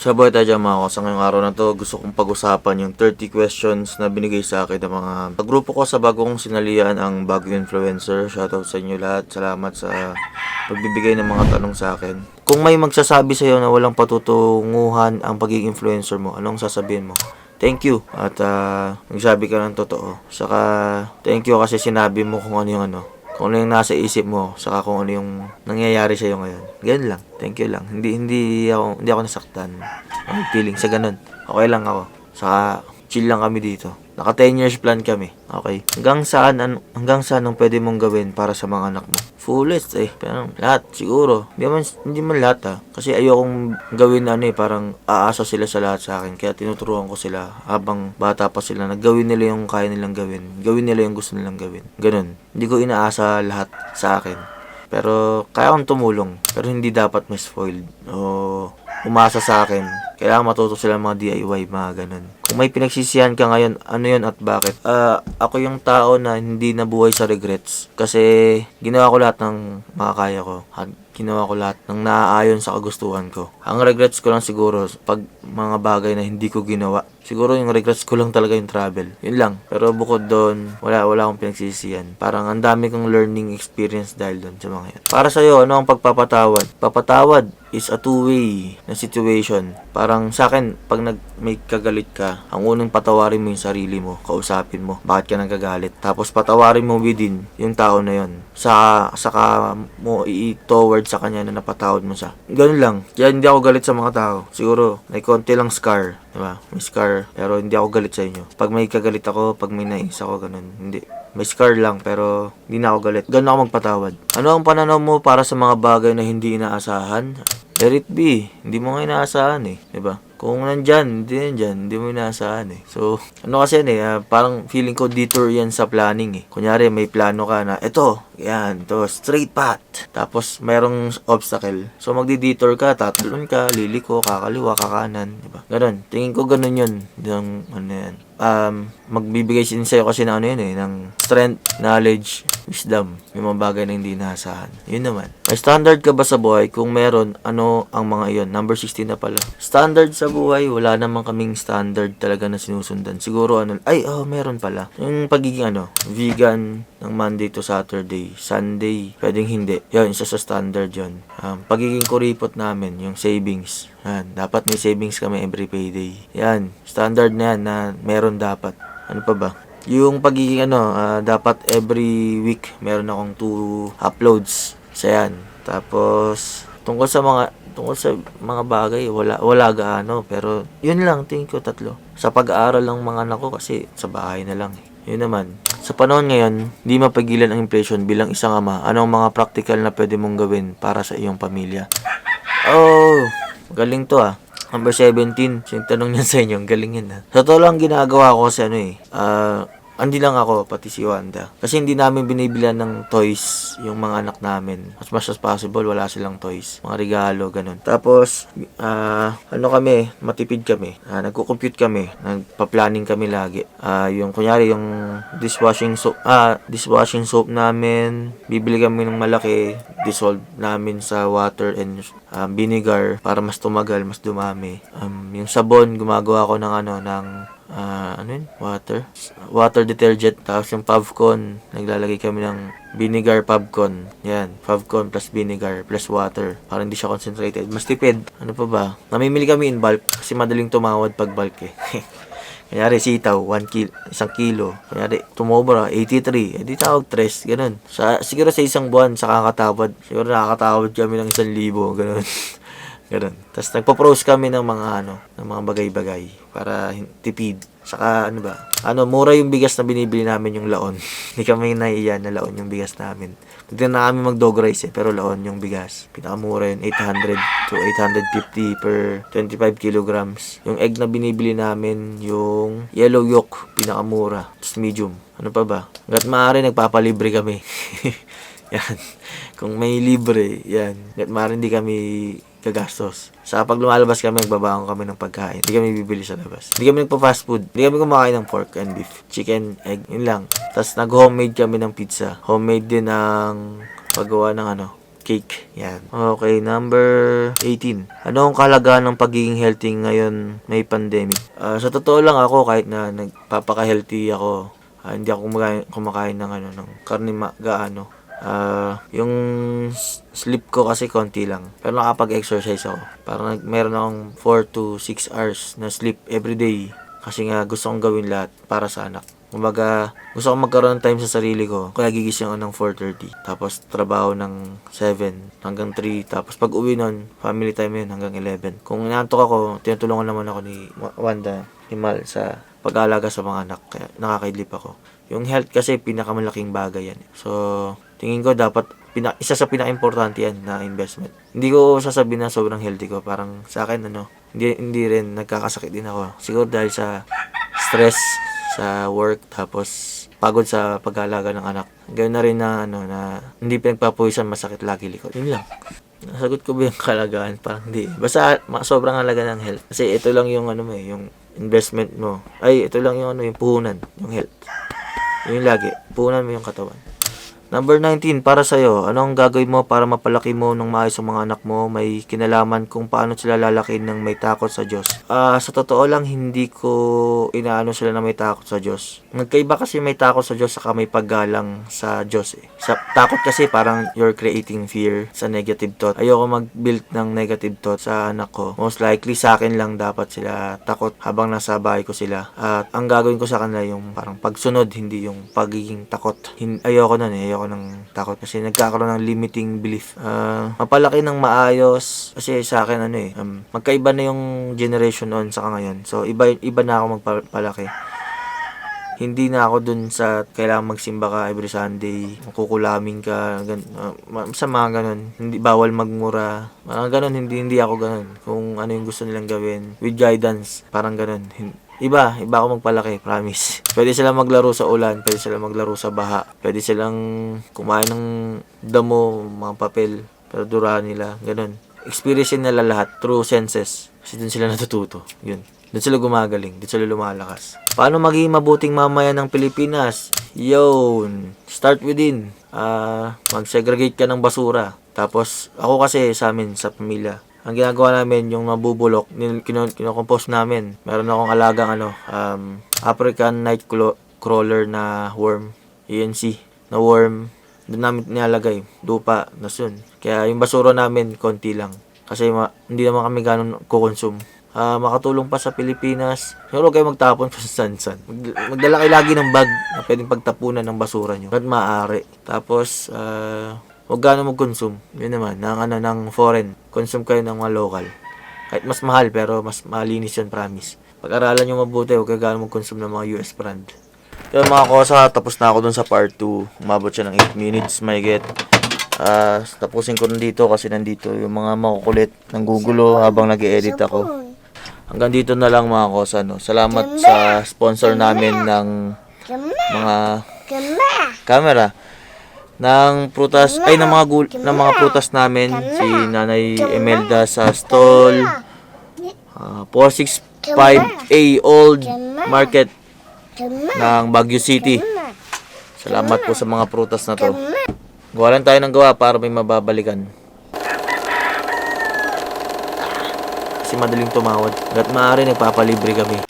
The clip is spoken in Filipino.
Sabay tayo dyan mga sa ngayong araw na to, gusto kong pag-usapan yung 30 questions na binigay sa akin ng mga grupo ko sa bagong sinalian ang Baguio Influencer. Shoutout sa inyo lahat. Salamat sa pagbibigay ng mga tanong sa akin. Kung may magsasabi sa iyo na walang patutunguhan ang pagiging influencer mo, anong sasabihin mo? Thank you. At nagsabi ka ng totoo. Saka thank you kasi sinabi mo kung ano yung kung ano yung nasa isip mo, saka kung ano yung nangyayari sa iyo ngayon. Ganun lang. Thank you lang. Hindi ako nasaktan. Feeling sa ganun. Okay lang ako. Saka chill lang kami dito. Naka 10 years plan kami. Okay. Hanggang saan ang pwede mong gawin para sa mga anak mo? Fullest pero lahat siguro. Hindi man lahat Kasi ayokong gawin parang aasa sila sa lahat sa akin. Kaya tinuturuan ko sila habang bata pa sila. Naggawin nila yung kaya nilang gawin. Gawin nila yung gusto nilang gawin. Ganun. Hindi ko inaasa lahat sa akin. Pero kaya akong tumulong. Pero hindi dapat ma-spoiled o umasa sa akin. Kailangan matuto sila mga DIY, mga ganun. Kung may pinagsisihan ka ngayon, ano yun at bakit? Ako yung tao na hindi nabuhay sa regrets. Kasi ginawa ko lahat ng makakaya ko. Ginawa ko lahat ng naaayon sa kagustuhan ko. Ang regrets ko lang siguro pag mga bagay na hindi ko ginawa. Siguro yung regrets ko lang talaga yung travel. Yun lang. Pero bukod doon, wala akong pinagsisihan. Parang ang dami kong learning experience dahil doon sa mga yan. Para sa'yo, ano ang pagpapatawad? Papatawad is a two-way na situation. Parang sa akin, pag may kagalit ka, ang unang patawarin mo yung sarili mo, kausapin mo, bakit ka nagkagalit. Tapos patawarin mo within yung tao na yun. Saka mo i-toward sa kanya na napatawad mo siya. Ganun lang. Kaya hindi ako galit sa mga tao. Siguro, may konti lang scar. Diba? May scar. Pero hindi ako galit sa inyo. Pag may kagalit ako, pag may nais ako, ganun. Hindi. May scar lang, pero hindi na ako galit. Ganun ako magpatawad. Ano ang pananaw mo para sa mga bagay na hindi inaasahan? Let it be. Hindi mo nga inaasahan diba? Kung nandyan, hindi mo inaasahan So, ano kasi parang feeling ko detour yan sa planning Kunyari, may plano ka na, straight path. Tapos, merong obstacle. So, magdi-detour ka, tatalon ka, liliko, kakaliwa, kakanan, diba? Ganon. Tingin ko ganon yun. Yung, magbibigay sin sa'yo kasi ng ng strength, knowledge, wisdom. Yung mga bagay na hindi inaasahan. Yun naman. May standard ka ba sa buhay? Kung meron, ano ang mga iyon? Number 16 na pala. Standard sa buhay, wala naman kaming standard talaga na sinusundan. Siguro meron pala. Yung pagiging vegan ng Monday to Saturday, Sunday, pwedeng hindi. Yan, isa sa standard yun. Pagiging kuripot namin, yung savings. Yan, dapat may savings kami every payday. Yan, standard na yan na meron dapat. Ano pa ba? Yung pagiging dapat every week meron akong 2 uploads. Sa yan. Tapos tungkol sa mga bagay, wala gaano, pero yun lang, tingin ko 3. Sa pag-aaral ng mga anak ko kasi sa bahay na lang Yun naman. Sa panahon ngayon, di mapigilan ang inflation bilang isang ama. Ano ang mga practical na pwede mong gawin para sa iyong pamilya? Galing to Number 17, yung tanong niya sa inyo, galing yan Sa totoo lang ginagawa ko kasi hindi lang ako, pati si Wanda. Kasi hindi namin binibilihan ng toys yung mga anak namin. As much as possible, wala silang toys. Mga regalo, ganun. Tapos, matipid kami. Nagko-compute kami. Nagpa-planning kami lagi. Kunyari, yung dishwashing soap namin, bibili kami ng malaki, dissolve namin sa water and vinegar para mas tumagal, mas dumami. Yung sabon, gumagawa ko ng water detergent. Tapos yung Pavcon, naglalagay kami ng vinegar Pavcon. Yan, Pavcon plus vinegar plus water para hindi siya concentrated, mas tipid. Ano pa ba, namimili kami in bulk kasi madaling tumawad pag bulk Kunyari sitaw, 1 kilo. Kunyari, tumobra, 83. Di tawag 3, ganun. Siguro sa isang buwan, sa kakatawad. Siguro nakakatawad kami ng 1,000, ganun. Ganun. Tapos nagpo-pros kami ng mga bagay-bagay para tipid. Saka mura yung bigas na binibili namin, yung laon. Hindi kami naiiyan na laon yung bigas namin. Pwede na kami mag-dog rice pero laon yung bigas. Pinakamura yun, 800 to 850 per 25 kilograms. Yung egg na binibili namin, yung yellow yolk, pinakamura. Tapos medium. Ano pa ba? Hanggat maaari, nagpapalibre kami. Yan. Kung may libre, yan. Hanggat maaari, hindi kami gagastos. Sa pag lumalabas kami, nagbabaon kami ng pagkain. Hindi kami bibili sa labas. Hindi kami nagpa-fast food. Hindi kami kumakain ng pork and beef. Chicken, egg, yun lang. Tapos nag-homemade kami ng pizza. Homemade din ang paggawa ng cake. Yan. Okay, number 18. Ano ang kahalagaan ng pagiging healthy ngayon may pandemic? Sa totoo lang ako, kahit na nagpapaka-healthy ako, hindi ako kumakain ng ng karne gaano. Yung sleep ko kasi konti lang. Pero nakapag-exercise ako. Parang meron akong 4 to 6 hours na sleep everyday. Kasi nga gusto kong gawin lahat para sa anak. Kumbaga, gusto kong magkaroon ng time sa sarili ko. Kaya gigising ako ng 4:30. Tapos trabaho ng 7 hanggang 3. Tapos pag uwi nun, family time yun hanggang 11. Kung inaantok ako, tinutulungan naman ako ni Wanda, ni Mal sa pag-aalaga sa mga anak. Kaya nakakaidlip ako. Yung health kasi pinakamalaking bagay yan. So, tingin ko dapat isa sa pinaka-importante yan na investment. Hindi ko sasabihin na sobrang healthy ko. Parang sa akin hindi rin nagkakasakit din ako. Siguro dahil sa stress sa work, tapos pagod sa pag-aalaga ng anak. Ganoon na rin na hindi pinagpapawisan, masakit lagi likod. Yun lang. Nasagot ko ba yung kalagaan? Parang hindi. Basta sobrang halaga ng health. Kasi ito lang yung yung investment mo. Ay, ito lang yung yung puhunan, yung health. Yun lagi, puhunan mo yung katawan. Number 19, para sa'yo, ano ang gagawin mo para mapalaki mo ng maayos ang mga anak mo? May kinalaman kung paano sila lalakihin ng may takot sa Diyos. Sa totoo lang, hindi ko inaano sila na may takot sa Diyos. Nagkaiba kasi may takot sa Diyos saka may paggalang sa Diyos eh. Takot kasi parang you're creating fear sa negative thought. Ayoko mag-build ng negative thought sa anak ko. Most likely sa akin lang dapat sila takot habang nasa bahay ko sila. At ang gagawin ko sa kanila yung parang pagsunod, hindi yung pagiging takot. Ayoko nun eh. Ayoko ng takot kasi nagkakaroon ng limiting belief. Mapalaki ng maayos kasi sa akin magkaiba na yung generation on saka ngayon. So iba na ako magpalaki. Hindi na ako dun sa kailangan magsimba ka every Sunday, kukulaming ka, sa mga ganun. Hindi bawal magmura. Mga ganun, hindi ako ganun. Kung ano yung gusto nilang gawin with guidance, parang ganun. Iba ako magpalaki, promise. Pwede silang maglaro sa ulan, pwede silang maglaro sa baha, pwede silang kumain ng damo, mga papel, pero durahan nila, ganun. Experience nila lahat through senses. Kasi dun sila natututo. Yun. Dun sila gumagaling, dun sila lumalakas. Paano maging mabuting mamayan ng Pilipinas? Yun. Start within. Mag-segregate ka ng basura. Tapos, ako kasi sa amin, sa pamilya, ang ginagawa namin, yung mabubulok, kinocompose namin. Meron akong alagang African night crawler na worm, ANC, na worm. Doon namin nilalagay, lupa, nasun. Kaya yung basura namin, konti lang. Kasi hindi naman kami ganun kukonsume. Makatulong pa sa Pilipinas. Siguro kayo magtapon pa sa sansan. Magdala kayo lagi ng bag na pwedeng pagtapunan ng basura nyo. At maaari. Tapos, huwag gano'n mag-consume. Yun naman, ng foreign. Consume kayo ng mga local. Kahit mas mahal, pero mas malinis yun, promise. Pag-aralan nyo mabuti, huwag kayo gano'n mag-consume ng mga US brand. Yun mga kosa, tapos na ako dun sa part 2. Umabot siya ng 8 minutes, may get. Tapusin ko dito kasi nandito yung mga makukulit ng gugulo habang nag-e-edit ako. Hanggang dito na lang mga kosa, no. Salamat sa sponsor namin ng mga camera. Ng prutas ng mga prutas namin, si Nanay Imelda sa stall 465A Old Market ng Baguio City. Salamat po sa mga prutas na to. Gawa lang tayo ng gawa para may mababalikan. Kasi madaling tumawad. At maaari nagpapalibre kami.